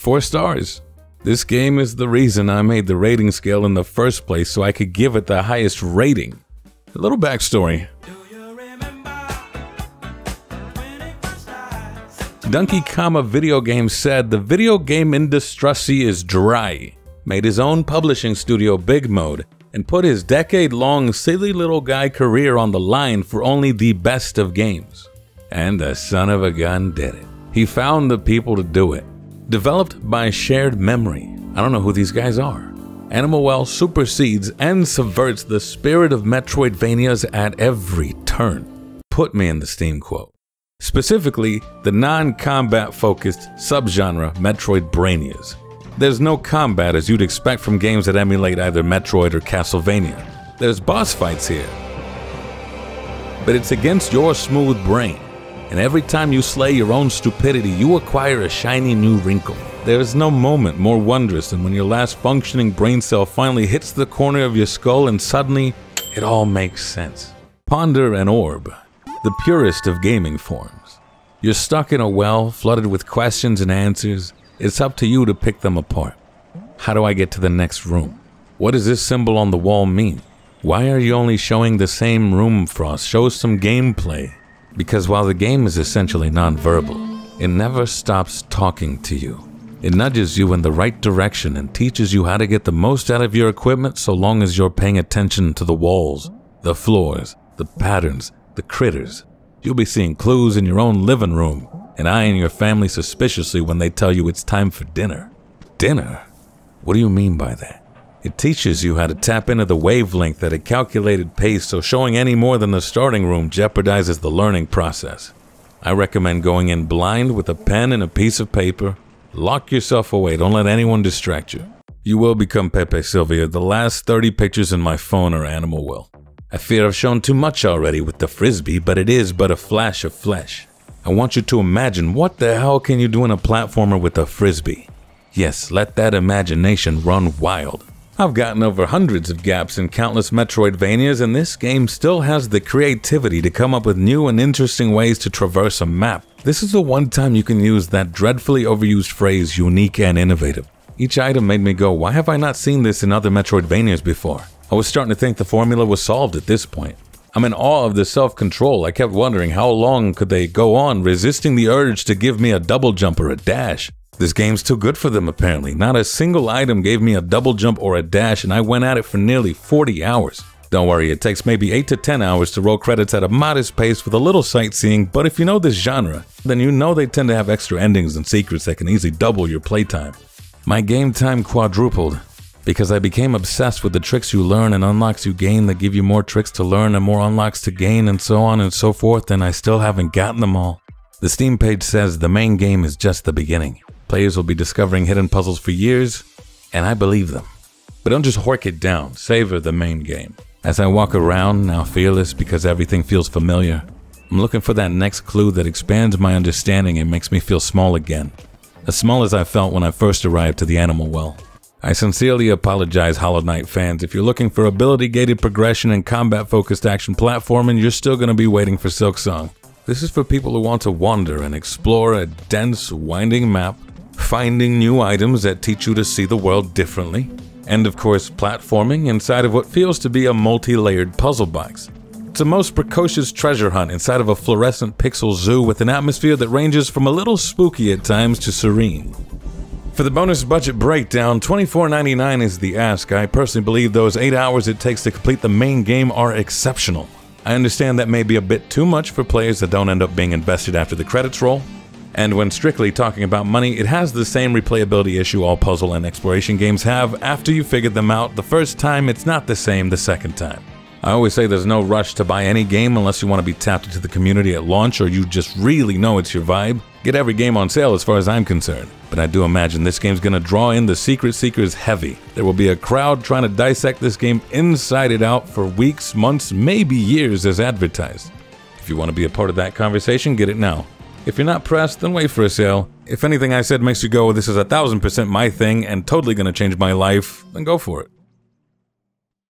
4 stars. This game is the reason I made the rating scale in the first place so I could give it the highest rating. A little backstory. Donkey Kama Video Games said the video game industry is dry, made his own publishing studio Big Mode, and put his decade-long silly little guy career on the line for only the best of games. And the son of a gun did it. He found the people to do it. Developed by Shared Memory. I don't know who these guys are. Animal Well supersedes and subverts the spirit of Metroidvanias at every turn. Put me in the Steam quote. Specifically, the non-combat focused subgenre Metroidvanias. There's no combat as you'd expect from games that emulate either Metroid or Castlevania. There's boss fights here. But it's against your smooth brain. And every time you slay your own stupidity, you acquire a shiny new wrinkle. There is no moment more wondrous than when your last functioning brain cell finally hits the corner of your skull and suddenly it all makes sense. Ponder an orb, the purest of gaming forms. You're stuck in a well, flooded with questions and answers. It's up to you to pick them apart. How do I get to the next room? What does this symbol on the wall mean? Why are you only showing the same room, Frost? Show some gameplay. Because while the game is essentially non-verbal, it never stops talking to you. It nudges you in the right direction and teaches you how to get the most out of your equipment so long as you're paying attention to the walls, the floors, the patterns, the critters. You'll be seeing clues in your own living room and eyeing your family suspiciously when they tell you it's time for dinner. Dinner? What do you mean by that? It teaches you how to tap into the wavelength at a calculated pace, so showing any more than the starting room jeopardizes the learning process. I recommend going in blind with a pen and a piece of paper. Lock yourself away, don't let anyone distract you. You will become Pepe Sylvia. The last 30 pictures in my phone are Animal Will. I fear I've shown too much already with the frisbee, but it is but a flash of flesh. I want you to imagine what the hell can you do in a platformer with a frisbee? Yes, let that imagination run wild. I've gotten over hundreds of gaps in countless Metroidvanias, and this game still has the creativity to come up with new and interesting ways to traverse a map. This is the one time you can use that dreadfully overused phrase, unique and innovative. Each item made me go, why have I not seen this in other Metroidvanias before? I was starting to think the formula was solved at this point. I'm in awe of the self-control. I kept wondering how long could they go on resisting the urge to give me a double jump or a dash. This game's too good for them apparently. Not a single item gave me a double jump or a dash, and I went at it for nearly 40 hours. Don't worry, it takes maybe 8 to 10 hours to roll credits at a modest pace with a little sightseeing, but if you know this genre, then you know they tend to have extra endings and secrets that can easily double your playtime. My game time quadrupled because I became obsessed with the tricks you learn and unlocks you gain that give you more tricks to learn and more unlocks to gain and so on and so forth, and I still haven't gotten them all. The Steam page says the main game is just the beginning. Players will be discovering hidden puzzles for years, and I believe them. But don't just hork it down, savor the main game. As I walk around, now fearless because everything feels familiar, I'm looking for that next clue that expands my understanding and makes me feel small again. As small as I felt when I first arrived to the Animal Well. I sincerely apologize, Hollow Knight fans. If you're looking for ability-gated progression and combat-focused action platforming, you're still going to be waiting for Silksong. This is for people who want to wander and explore a dense, winding map, finding new items that teach you to see the world differently, and of course platforming inside of what feels to be a multi-layered puzzle box. It's a most precocious treasure hunt inside of a fluorescent pixel zoo with an atmosphere that ranges from a little spooky at times to serene. For the bonus budget breakdown, $24.99 is the ask. I personally believe those 8 hours it takes to complete the main game are exceptional. I understand that may be a bit too much for players that don't end up being invested after the credits roll. And when strictly talking about money, it has the same replayability issue all puzzle and exploration games have. After you figured them out the first time, it's not the same the second time. I always say there's no rush to buy any game unless you want to be tapped into the community at launch or you just really know it's your vibe. Get every game on sale as far as I'm concerned. But I do imagine this game's going to draw in the secret seekers heavy. There will be a crowd trying to dissect this game inside and out for weeks, months, maybe years as advertised. If you want to be a part of that conversation, get it now. If you're not pressed, then wait for a sale. If anything I said makes you go, this is 1000% my thing and totally going to change my life, then go for it.